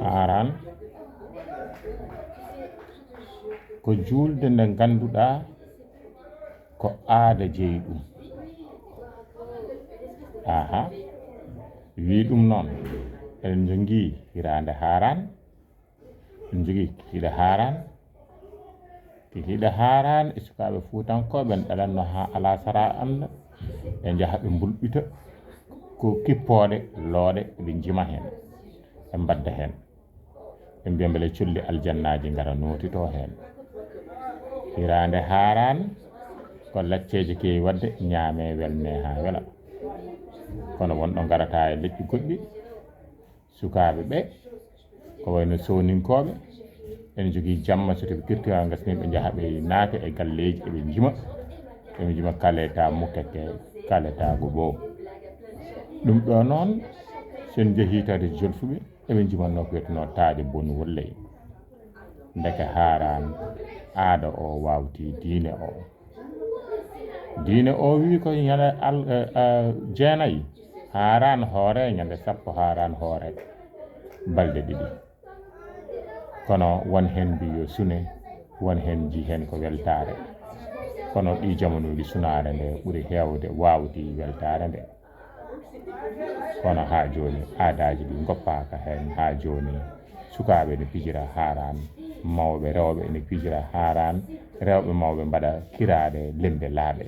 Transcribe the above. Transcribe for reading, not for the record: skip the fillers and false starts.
haran ko julde nde ganduɗa ko aada jeeyi ɗum aha wi ɗum noon eɗen jogui hirande haran en jogui kikiɗe haran kikiɗe haran e sukaɓe fuutankoɓe en ɗaɗanno ha ala sara anda ɓe jaaha ɓe bulɓita ko kippode looɗe ɓe jima hen ɓe mbadda hen ɓe mbiya beele colli aljannaji gara notito hen hirande haran ko lacceje kewi wadde ñaame welne ha weela kono wonɗo garata e leƴƴi goɗɗi sukaɓe ɓe ko wayno sowninkoɓe ene jogui jamma so tawi kirtigal gasni ɓe jaaha ɓe naata e galleji eɓe jima kaleta mukkete kaleta gobo ɗum ɗo noon sen jeehi tawde jolfuɓe eɓe jimanno ko wiyeteno taade bonu wolley deke haran aada o wawti diine o wi ko ñande jeenayyi haran hoore ñande sappo haran hoore balɗe ɗiɗi kono won hen mbi yo sune won hen jii hen ko weltare kono ɗi jamonuji sunare nde ɓuuri hewde wawdi weltare nde kono ha joni aadaji ɗi goppaka hen ha joni sukaɓe ne pijira haran mawɓe rewɓe ene pijira haran rewɓe mawɓe mbaɗa kirade lembe laaɓe